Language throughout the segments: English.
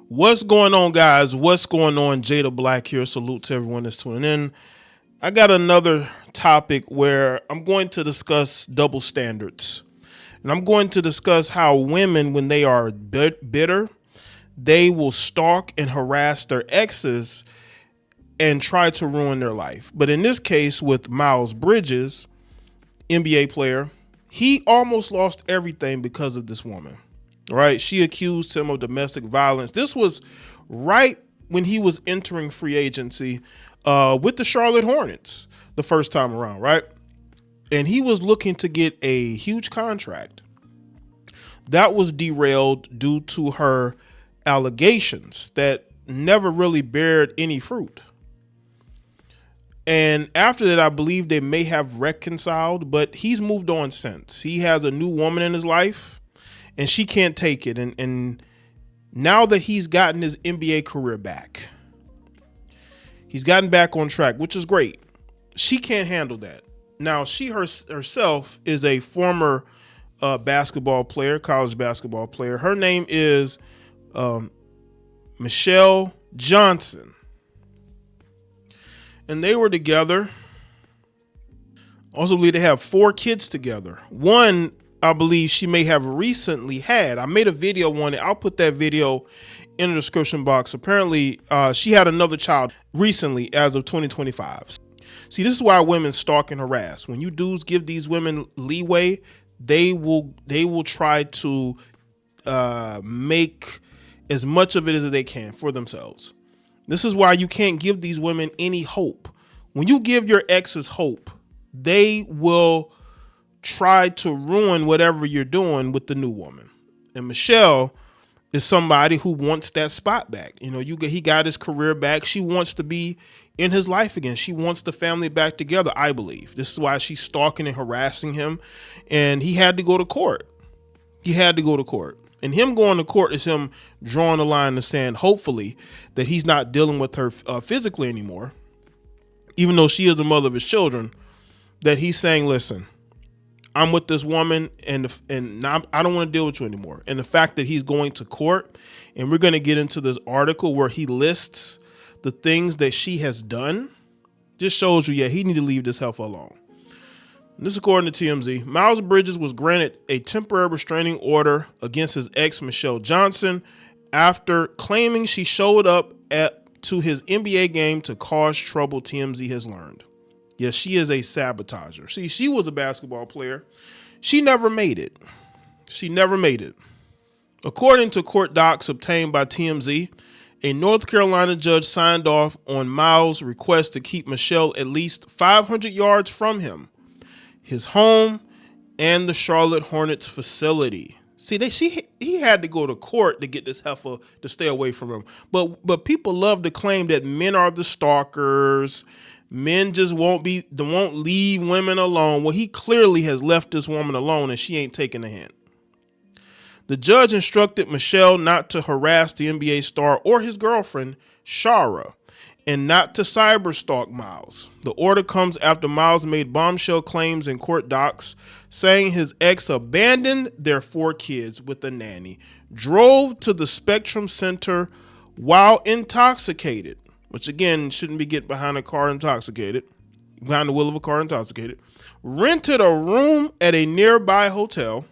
What's going on, guys? What's going on? JayeDeBlack here. Salute to everyone that's tuning in. I got another topic where I'm going to discuss double standards. And I'm going to discuss how women, when they are bitter, they will stalk and harass their exes and try to ruin their life. But in this case, with Miles Bridges, NBA player, he almost lost everything because of this woman. Right? She accused him of domestic violence. This was right when he was entering free agency with the Charlotte Hornets the first time around, right? And he was looking to get a huge contract. That was derailed due to her allegations that never really bared any fruit. And after that, I believe they may have reconciled, but he's moved on since. He has a new woman in his life. And she can't take it. And now that he's gotten his NBA career back, he's gotten back on track, which is great. She can't handle that. Now, she herself is a former basketball player, college basketball player. Her name is Michelle Johnson. And they were together. Also believe they have 4 kids together. One, I believe she may have recently had. I made a video on it. I'll put that video in the description box. Apparently, she had another child recently as of 2025. See, this is why women stalk and harass. When you dudes give these women leeway, they will try to make as much of it as they can for themselves. This is why you can't give these women any hope. When you give your exes hope, they will try to ruin whatever you're doing with the new woman. And Michelle is somebody who wants that spot back. You know, he got his career back. She wants to be in his life again. She wants the family back together, I believe. This is why she's stalking and harassing him. And he had to go to court. He had to go to court. And him going to court is him drawing a line in the sand, hopefully, that he's not dealing with her physically anymore, even though she is the mother of his children, that he's saying, listen, I'm with this woman and I don't want to deal with you anymore. And the fact that he's going to court, and we're going to get into this article where he lists the things that she has done, just shows you, yeah, he need to leave this heifer alone. And this is according to TMZ. Miles Bridges was granted a temporary restraining order against his ex, Michelle Johnson, after claiming she showed up to his NBA game to cause trouble, TMZ has learned. Yes, she is a sabotager. See, she was a basketball player. She never made it. She never made it. According to court docs obtained by TMZ, a North Carolina judge signed off on Miles' request to keep Michelle at least 500 yards from him, his home, and the Charlotte Hornets facility. See, he had to go to court to get this heifer to stay away from him. But people love to claim that men are the stalkers. Men just won't leave women alone. Well, he clearly has left this woman alone and she ain't taking a hint. The judge instructed Michelle not to harass the NBA star or his girlfriend, Shara, and not to cyberstalk Miles. The order comes after Miles made bombshell claims in court docs, saying his ex abandoned their 4 kids with a nanny, drove to the Spectrum Center while intoxicated, which again, shouldn't be getting behind a car intoxicated, behind the wheel of a car intoxicated, rented a room at a nearby hotel,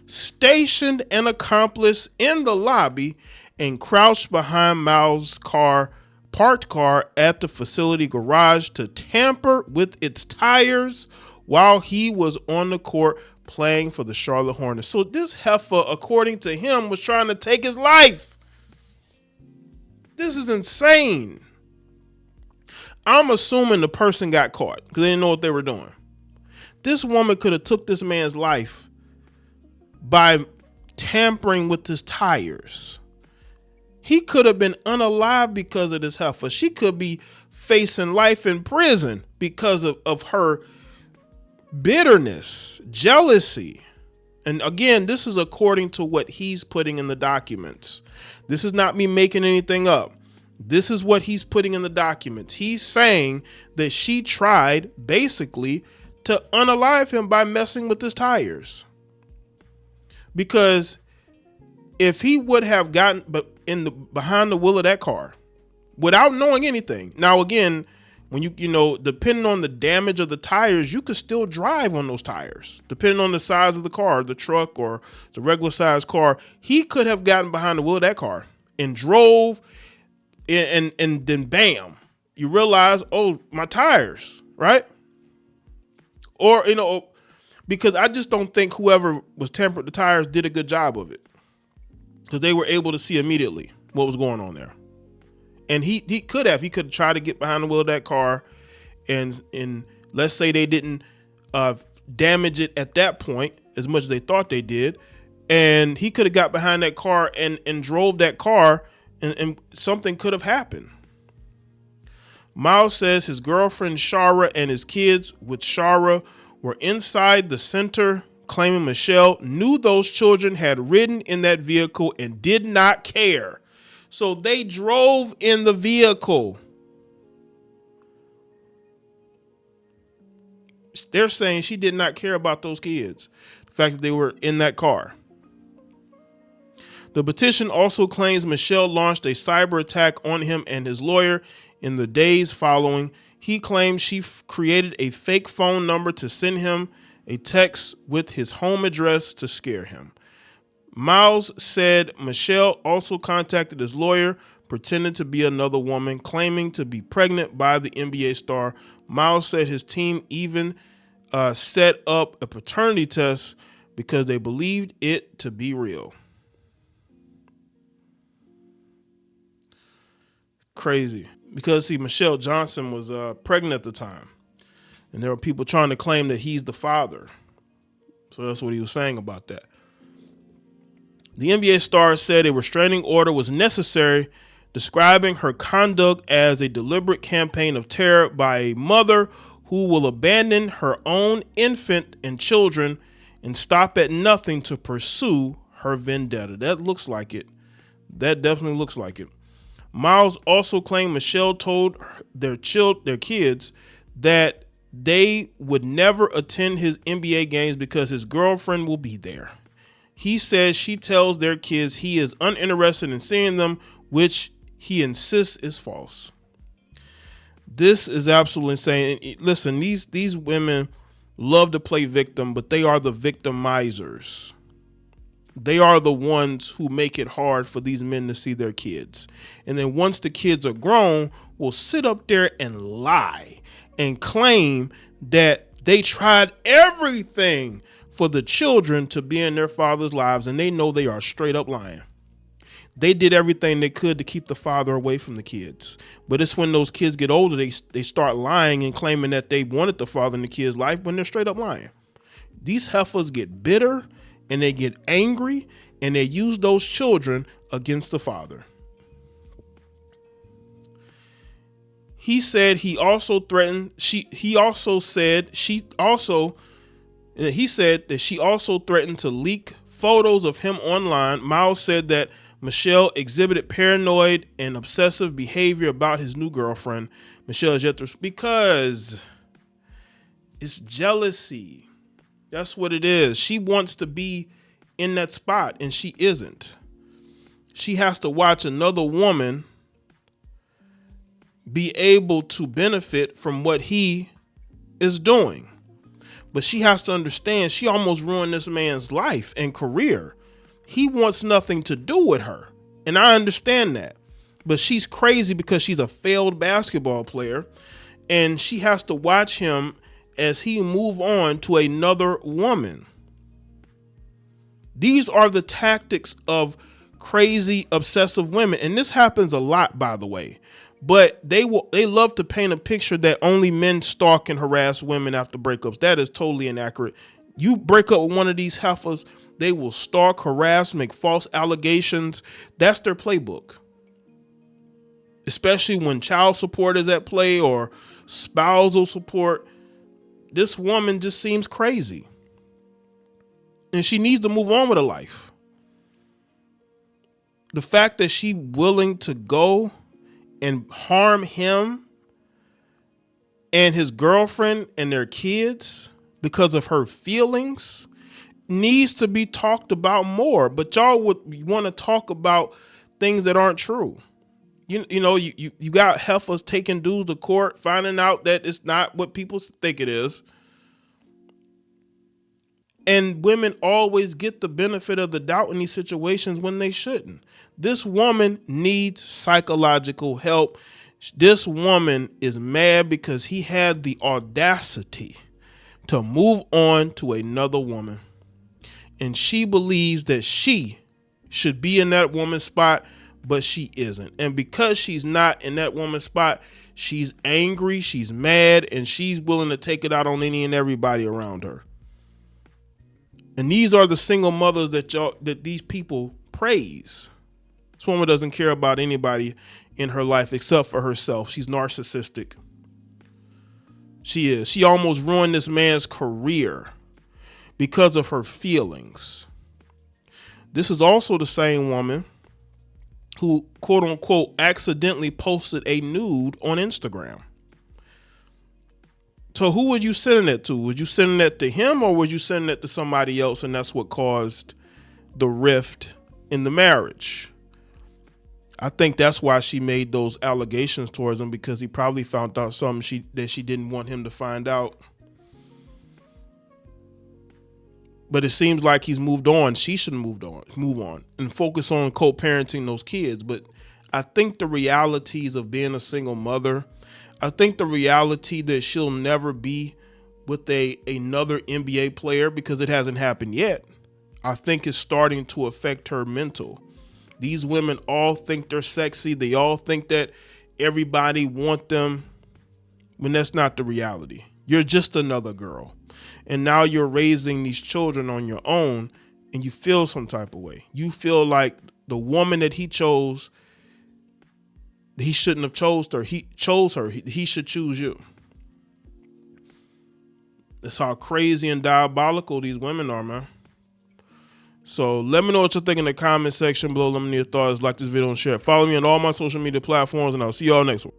stationed an accomplice in the lobby, and crouched behind Miles' parked car at the facility garage to tamper with its tires while he was on the court playing for the Charlotte Hornets. So this heifer, according to him, was trying to take his life. This is insane. I'm assuming the person got caught because they didn't know what they were doing. This woman could have took this man's life by tampering with his tires. He could have been unalive because of this heifer. She could be facing life in prison because of her bitterness, jealousy. And again, this is according to what he's putting in the documents. This is not me making anything up. This is what he's putting in the documents. He's saying that she tried basically to unalive him by messing with his tires. Because if he would have gotten, but behind the wheel of that car without knowing anything. Now, again, when depending on the damage of the tires, you could still drive on those tires. Depending on the size of the car, the truck or the regular size car, he could have gotten behind the wheel of that car and drove, and then bam, you realize, oh, my tires, right? Or, because I just don't think whoever was tampering the tires did a good job of it, because they were able to see immediately what was going on there. And he could have tried to get behind the wheel of that car, and let's say they didn't damage it at that point as much as they thought they did, and he could have got behind that car and drove that car, and something could have happened. Miles says his girlfriend Shara and his kids with Shara were inside the center, claiming Michelle knew those children had ridden in that vehicle and did not care. So they drove in the vehicle. They're saying she did not care about those kids, the fact that they were in that car. The petition also claims Michelle launched a cyber attack on him and his lawyer in the days following. He claims she created a fake phone number to send him a text with his home address to scare him. Miles said Michelle also contacted his lawyer, pretending to be another woman, claiming to be pregnant by the NBA star. Miles said his team even set up a paternity test because they believed it to be real. Crazy. Because, see, Michelle Johnson was pregnant at the time, and there were people trying to claim that he's the father. So that's what he was saying about that. The NBA star said a restraining order was necessary, describing her conduct as a deliberate campaign of terror by a mother who will abandon her own infant and children and stop at nothing to pursue her vendetta. That looks like it. That definitely looks like it. Miles also claimed Michelle told their kids that they would never attend his NBA games because his girlfriend will be there. He says she tells their kids he is uninterested in seeing them, which he insists is false. This is absolutely insane. Listen, these women love to play victim, but they are the victimizers. They are the ones who make it hard for these men to see their kids. And then once the kids are grown, will sit up there and lie and claim that they tried everything for the children to be in their father's lives, and they know they are straight up lying. They did everything they could to keep the father away from the kids. But it's when those kids get older, they start lying and claiming that they wanted the father in the kid's life when they're straight up lying. These heifers get bitter and they get angry, and they use those children against the father. He said he also threatened, he said that she also threatened to leak photos of him online. Miles said that Michelle exhibited paranoid and obsessive behavior about his new girlfriend. Michelle is yet to, because it's jealousy. That's what it is. She wants to be in that spot and she isn't. She has to watch another woman be able to benefit from what he is doing. But she has to understand she almost ruined this man's life and career. He wants nothing to do with her. And I understand that. But she's crazy because she's a failed basketball player. And she has to watch him as he move on to another woman. These are the tactics of crazy, obsessive women. And this happens a lot, by the way. But they love to paint a picture that only men stalk and harass women after breakups. That is totally inaccurate. You break up with one of these heifers, they will stalk, harass, make false allegations. That's their playbook. Especially when child support is at play or spousal support. This woman just seems crazy. And she needs to move on with her life. The fact that she's willing to go and harm him and his girlfriend and their kids because of her feelings needs to be talked about more. But y'all would want to talk about things that aren't true. You got heifers taking dudes to court, finding out that it's not what people think it is. And women always get the benefit of the doubt in these situations when they shouldn't. This woman needs psychological help. This woman is mad because he had the audacity to move on to another woman. And she believes that she should be in that woman's spot, but she isn't. And because she's not in that woman's spot, she's angry, she's mad, and she's willing to take it out on any and everybody around her. And these are the single mothers that these people praise. This woman doesn't care about anybody in her life except for herself. She's narcissistic. She is. She almost ruined this man's career because of her feelings. This is also the same woman who, quote unquote, accidentally posted a nude on Instagram. So who would you send that to? Would you send that to him, or would you send that to somebody else, and that's what caused the rift in the marriage? I think that's why she made those allegations towards him, because he probably found out something that she didn't want him to find out. But it seems like he's moved on. She should move on and focus on co-parenting those kids. But I think the realities of being a single mother, I think the reality that she'll never be with another NBA player, because it hasn't happened yet, I think is starting to affect her mental. These women all think they're sexy. They all think that everybody want them, when that's not the reality. You're just another girl. And now you're raising these children on your own, and you feel some type of way. You feel like the woman that he chose, he shouldn't have chose her. He chose her. He should choose you. That's how crazy and diabolical these women are, man. So let me know what you think in the comment section below. Let me know your thoughts. Like this video and share. Follow me on all my social media platforms, and I'll see y'all next one.